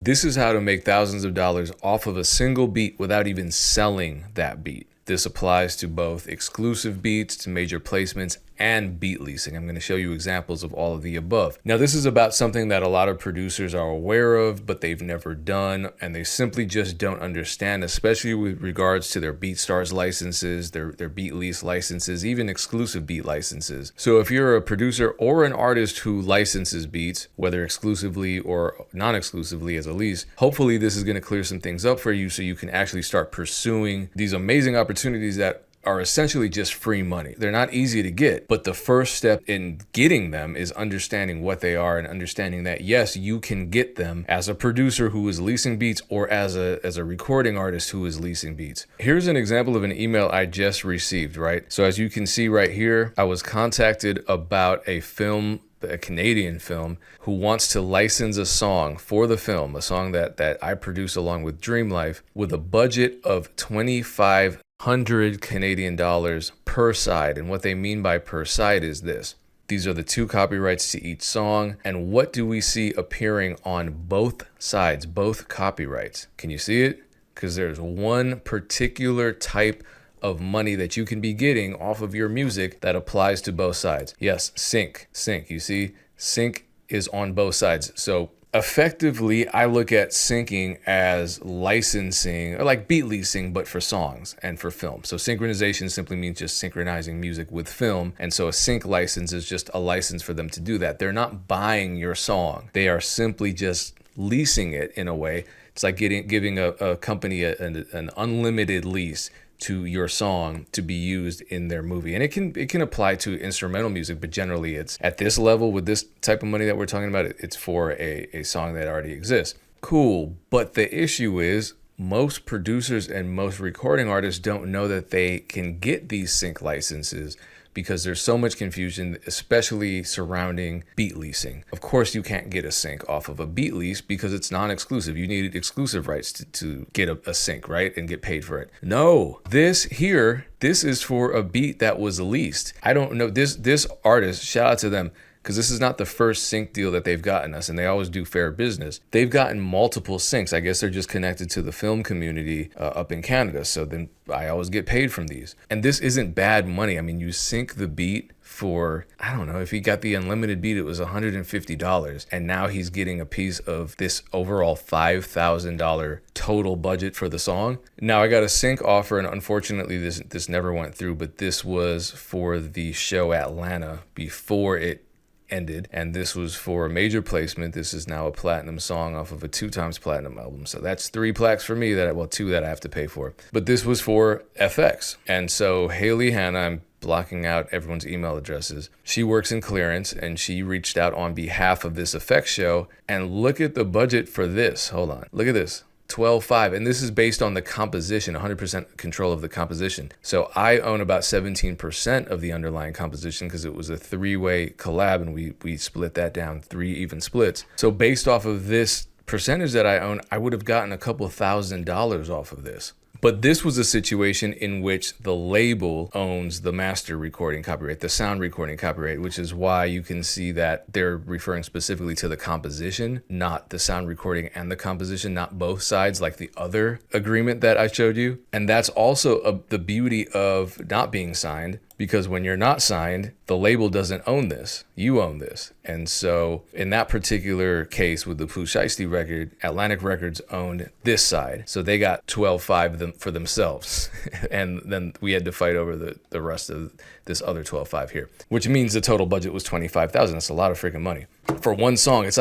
This is how to make thousands of dollars off of a single beat without even selling that beat. This applies to both exclusive beats, to major placements, and beat leasing. I'm going to show you examples of all of the above. Now, this is about something that a lot of producers are aware of, but they've never done, and they simply just don't understand, especially with regards to their Beatstars licenses, their beat lease licenses, even exclusive beat licenses. So if you're a producer or an artist who licenses beats, whether exclusively or non-exclusively as a lease, hopefully this is going to clear some things up for you so you can actually start pursuing these amazing opportunities that are essentially just free money. They're not easy to get, but the first step in getting them is understanding what they are and understanding that, yes, you can get them as a producer who is leasing beats or as a recording artist who is leasing beats. Here's an example of an email I just received, right? So as you can see right here, I was contacted about a Canadian film, who wants to license a song for the film, a song that I produce along with Dream Life, with a budget of 2,500 Canadian dollars per side. And what they mean by per side is this. These are the 2 copyrights to each song. And what do we see appearing on both sides, both copyrights? Can you see it? Because there's one particular type of money that you can be getting off of your music that applies to both sides. Yes, sync. You see, sync is on both sides. So effectively, I look at syncing as licensing, or like beat leasing, but for songs and for film. So synchronization simply means just synchronizing music with film. And so a sync license is just a license for them to do that. They're not buying your song. They are simply just leasing it in a way. It's like giving a company an unlimited lease to your song to be used in their movie. And it can apply to instrumental music, but generally it's at this level with this type of money that we're talking about, it's for a song that already exists. Cool. But the issue is most producers and most recording artists don't know that they can get these sync licenses because there's so much confusion, especially surrounding beat leasing. Of course, you can't get a sync off of a beat lease because it's non-exclusive. You need exclusive rights to get a sync, right? And get paid for it. No, this is for a beat that was leased. I don't know, this artist, shout out to them, because this is not the first sync deal that they've gotten us, and they always do fair business. They've gotten multiple syncs. I guess they're just connected to the film community up in Canada, so then I always get paid from these. And this isn't bad money. I mean, you sync the beat for, I don't know, if he got the unlimited beat, it was $150, and now he's getting a piece of this overall $5,000 total budget for the song. Now I got a sync offer, and unfortunately this never went through, but this was for the show Atlanta before it ended, and this was for a major placement. This is now a platinum song off of a 2x platinum album, so that's 3 plaques for me, 2 that I have to pay for. But this was for FX, and so Haley Hanna, I'm blocking out everyone's email addresses, she works in clearance, and she reached out on behalf of this effects show. And look at the budget for this. Hold on, look at this. 12.5, and this is based on the composition, 100% control of the composition. So I own about 17% of the underlying composition because it was a 3-way collab, and we split that down 3 even splits. So based off of this percentage that I own, I would have gotten a couple $1,000s off of this. But this was a situation in which the label owns the master recording copyright, the sound recording copyright, which is why you can see that they're referring specifically to the composition, not the sound recording and the composition, not both sides like the other agreement that I showed you. And that's also the beauty of not being signed, because when you're not signed, the label doesn't own this. You own this. And so in that particular case with the Pooh Shiesty record, Atlantic Records owned this side. So they got 12.5 for themselves. And then we had to fight over the rest of this other 12.5 here, which means the total budget was $25,000. That's a lot of freaking money for one song. It's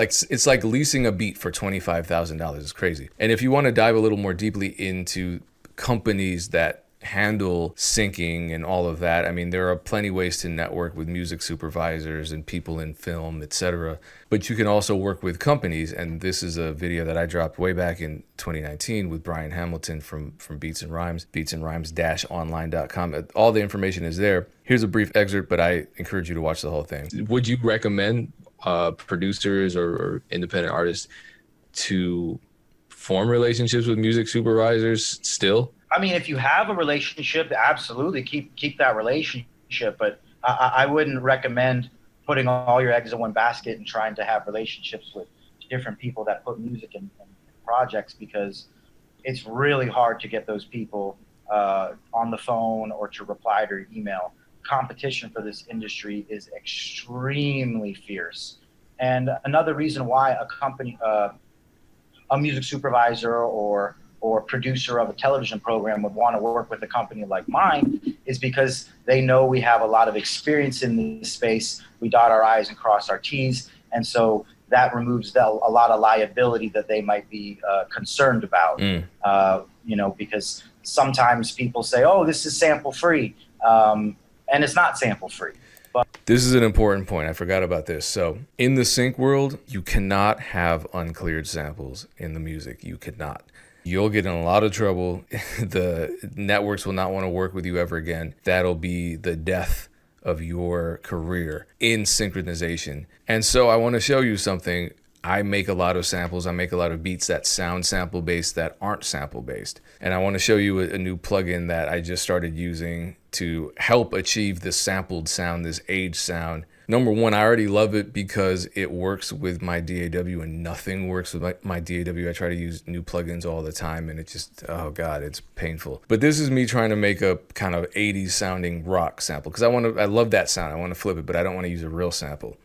like leasing a beat for $25,000. It's crazy. And if you want to dive a little more deeply into companies that handle syncing and all of that, I mean, there are plenty ways to network with music supervisors and people in film, etc. But you can also work with companies, and this is a video that I dropped way back in 2019 with Brian Hamilton from Beats and Rhymes, beatsandrhymes-online.com. All the information is there. Here's a brief excerpt, but I encourage you to watch the whole thing. Would you recommend producers or independent artists to form relationships with music supervisors still? I mean, if you have a relationship, absolutely keep that relationship. But I wouldn't recommend putting all your eggs in one basket and trying to have relationships with different people that put music in projects, because it's really hard to get those people on the phone or to reply to your email. Competition for this industry is extremely fierce. And another reason why a company, a music supervisor or producer of a television program would want to work with a company like mine is because they know we have a lot of experience in this space. We dot our I's and cross our T's. And so that removes a lot of liability that they might be concerned about. Because sometimes people say, oh, this is sample free. And it's not sample free. This is an important point. I forgot about this. So in the sync world, you cannot have uncleared samples in the music. You cannot. You'll get in a lot of trouble. The networks will not want to work with you ever again. That'll be the death of your career in synchronization. And so I want to show you something. I make a lot of samples. I make a lot of beats that sound sample based that aren't sample based. And I want to show you a new plugin that I just started using to help achieve this sampled sound, this aged sound. Number one, I already love it because it works with my DAW and nothing works with my DAW. I try to use new plugins all the time and it just, oh God, it's painful. But this is me trying to make a kind of 80s sounding rock sample because I love that sound. I want to flip it, but I don't want to use a real sample.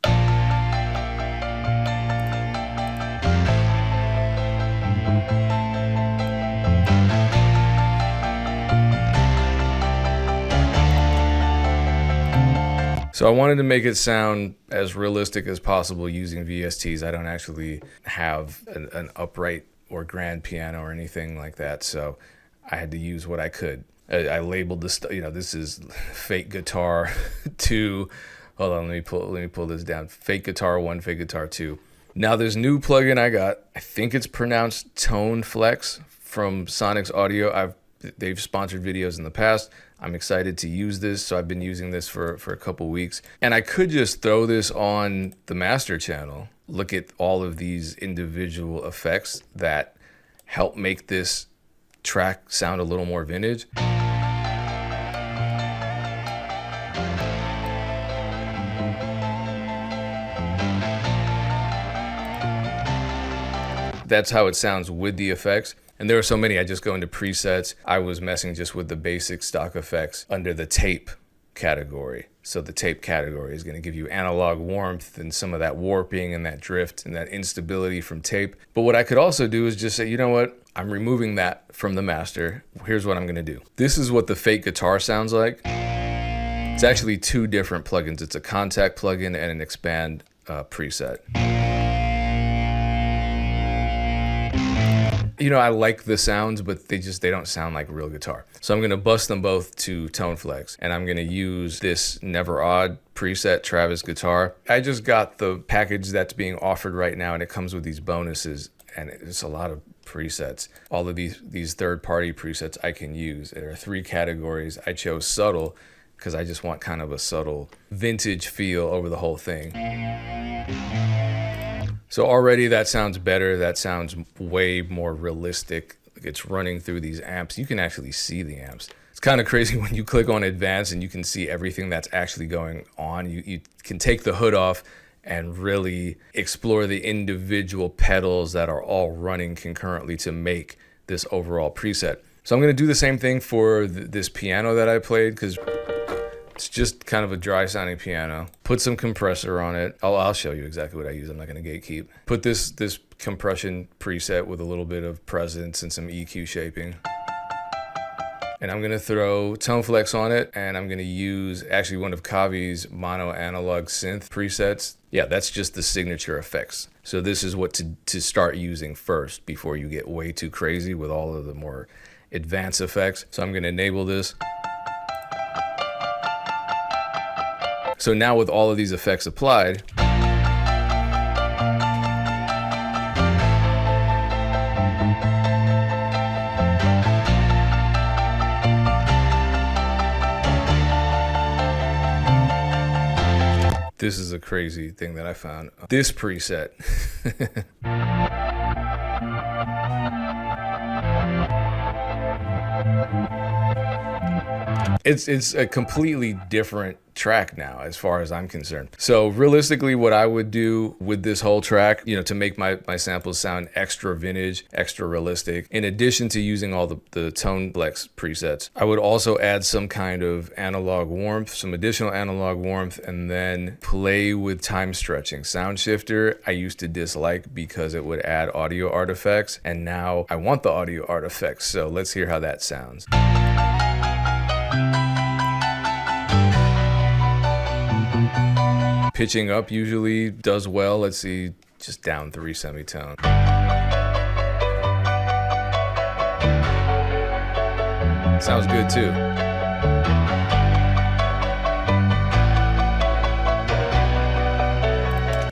So I wanted to make it sound as realistic as possible using VSTs. I don't actually have an upright or grand piano or anything like that, so I had to use what I could. I labeled this, this is fake guitar 2. Hold on, let me pull this down. Fake guitar 1, fake guitar 2. Now this new plugin I got, I think it's pronounced Tone Flex from Sonic's Audio. They've sponsored videos in the past. I'm excited to use this, so I've been using this for a couple weeks. And I could just throw this on the master channel, look at all of these individual effects that help make this track sound a little more vintage. That's how it sounds with the effects. And there are so many, I just go into presets. I was messing just with the basic stock effects under the tape category. So the tape category is gonna give you analog warmth and some of that warping and that drift and that instability from tape. But what I could also do is just say, you know what? I'm removing that from the master. Here's what I'm gonna do. This is what the fake guitar sounds like. It's actually 2 different plugins. It's a contact plugin and an expand preset. I like the sounds, but they don't sound like real guitar. So I'm gonna bust them both to Tone Flex, and I'm gonna use this Never Odd preset Travis guitar. I just got the package that's being offered right now, and it comes with these bonuses, and it's a lot of presets. All of these third-party presets I can use. There are 3 categories. I chose subtle because I just want kind of a subtle vintage feel over the whole thing. So already that sounds better. That sounds way more realistic. It's running through these amps. You can actually see the amps. It's kind of crazy when you click on advanced and you can see everything that's actually going on. You can take the hood off and really explore the individual pedals that are all running concurrently to make this overall preset. So I'm going to do the same thing for this piano that I played because it's just kind of a dry sounding piano. Put some compressor on it. I'll show you exactly what I use. I'm not gonna gatekeep. Put this compression preset with a little bit of presence and some EQ shaping. And I'm gonna throw Tone Flex on it, and I'm gonna use actually one of Kavi's mono analog synth presets. Yeah, that's just the signature effects. So this is what to start using first before you get way too crazy with all of the more advanced effects. So I'm gonna enable this. So now with all of these effects applied, this is a crazy thing that I found. This preset. It's a completely different track now as far as I'm concerned. So realistically, what I would do with this whole track, to make my samples sound extra vintage, extra realistic, in addition to using all the tone flex presets, I would also add some kind of analog warmth, some additional analog warmth, and then play with time stretching. Sound shifter I used to dislike because it would add audio artifacts, and now I want the audio artifacts. So let's hear how that sounds. Pitching up usually does well. Let's see, just down 3 semitone. Sounds good too.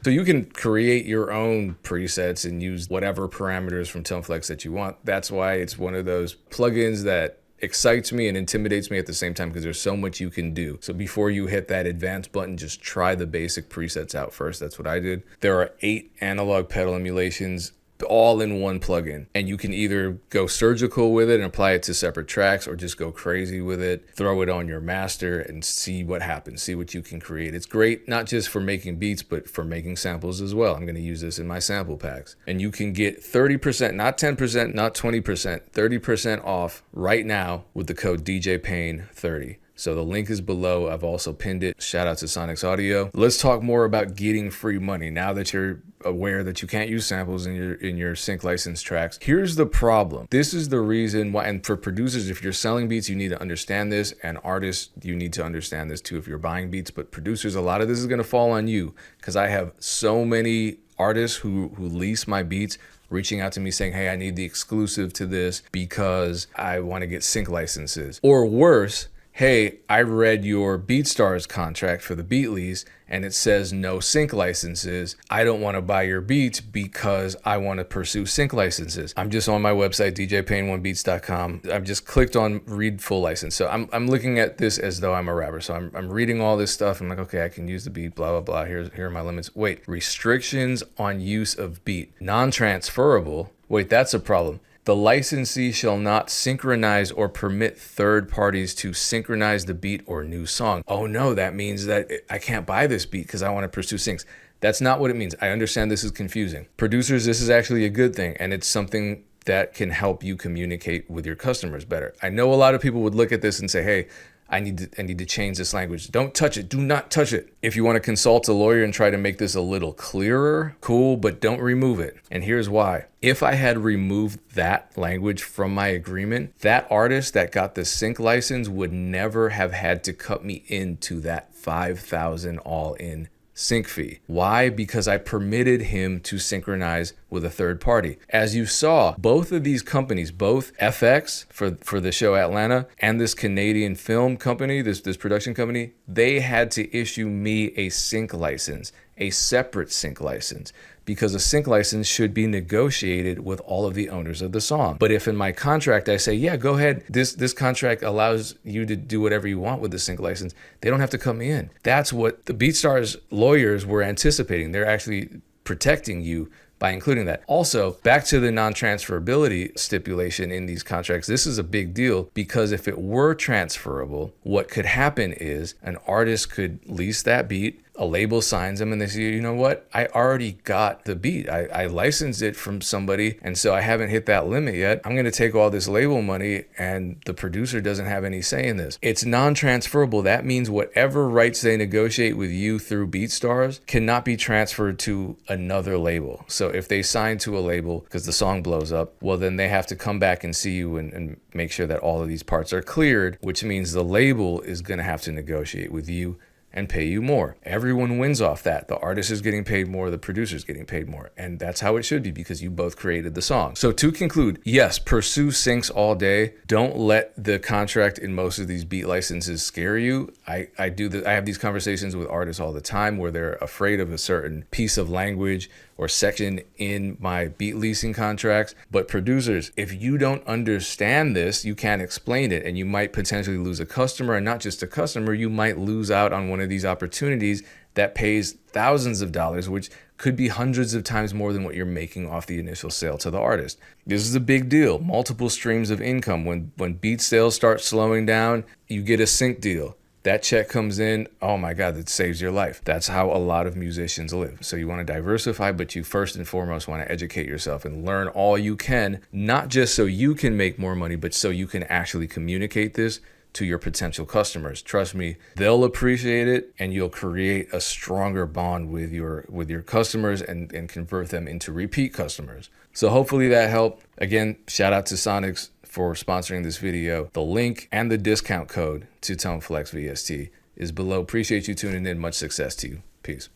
So you can create your own presets and use whatever parameters from ToneFlex that you want. That's why it's one of those plugins that excites me and intimidates me at the same time, because there's so much you can do. So before you hit that advanced button, just try the basic presets out first. That's what I did. There are 8 analog pedal emulations all in one plugin, and you can either go surgical with it and apply it to separate tracks, or just go crazy with it, throw it on your master and see what happens, see what you can create. It's great not just for making beats, but for making samples as well. I'm going to use this in my sample packs, and you can get 30%, not 10%, not 20%, 30% off right now with the code DJPayne30. So the link is below. I've also pinned it. Shout out to Sonics Audio. Let's talk more about getting free money. Now that you're aware that you can't use samples in your sync license tracks, here's the problem. This is the reason why, and for producers, if you're selling beats, you need to understand this, and artists, you need to understand this too if you're buying beats. But producers, a lot of this is going to fall on you, because I have so many artists who lease my beats reaching out to me saying, hey, I need the exclusive to this because I want to get sync licenses. Or worse, hey, I read your Beatstars contract for the beat lease and it says no sync licenses. I don't want to buy your beats because I want to pursue sync licenses. I'm just on my website, djpayne1beats.com. I've just clicked on read full license. So I'm looking at this as though I'm a rapper. So I'm reading all this stuff. I'm like, okay, I can use the beat, blah, blah, blah. Here are my limits. Wait, restrictions on use of beat. Non-transferable. Wait, that's a problem. The licensee shall not synchronize or permit third parties to synchronize the beat or new song. Oh no, that means that I can't buy this beat because I want to pursue syncs. That's not what it means. I understand this is confusing. Producers, this is actually a good thing, and it's something that can help you communicate with your customers better. I know a lot of people would look at this and say, hey, I need to change this language. Don't touch it. Do not touch it. If you want to consult a lawyer and try to make this a little clearer, cool, but don't remove it. And here's why. If I had removed that language from my agreement, that artist that got the sync license would never have had to cut me into that $5,000 all-in sync fee. Why? Because I permitted him to synchronize with a third party. As you saw, both of these companies, both FX for the show Atlanta and this Canadian film company, this production company, they had to issue me a sync license, a separate sync license, because a sync license should be negotiated with all of the owners of the song. But if in my contract I say, yeah, go ahead, this contract allows you to do whatever you want with the sync license, they don't have to come in. That's what the Beatstars lawyers were anticipating. They're actually protecting you by including that. Also, back to the non-transferability stipulation in these contracts, this is a big deal, because if it were transferable, what could happen is an artist could lease that beat, a label signs them, and they say, you know what? I already got the beat. I licensed it from somebody, and so I haven't hit that limit yet. I'm going to take all this label money, and the producer doesn't have any say in this. It's non-transferable. That means whatever rights they negotiate with you through Beatstars cannot be transferred to another label. So if they sign to a label because the song blows up, well, then they have to come back and see you and make sure that all of these parts are cleared, which means the label is going to have to negotiate with you and pay you more. Everyone wins off that. The artist is getting paid more, the producer is getting paid more. And that's how it should be, because you both created the song. So to conclude, yes, pursue syncs all day. Don't let the contract in most of these beat licenses scare you. I have these conversations with artists all the time where they're afraid of a certain piece of language or section in my beat leasing contracts. But producers, if you don't understand this, you can't explain it, and you might potentially lose a customer. And not just a customer, you might lose out on one of these opportunities that pays thousands of dollars, which could be hundreds of times more than what you're making off the initial sale to the artist. This is a big deal. Multiple streams of income. When beat sales start slowing down, you get a sync deal. That check comes in, oh my God, that saves your life. That's how a lot of musicians live. So you want to diversify, but you first and foremost want to educate yourself and learn all you can, not just so you can make more money, but so you can actually communicate this to your potential customers. Trust me, they'll appreciate it, and you'll create a stronger bond with your customers and convert them into repeat customers. So hopefully that helped. Again, shout out to Sonics for sponsoring this video. The link and the discount code to ToneFlex VST is below. Appreciate you tuning in. Much success to you. Peace.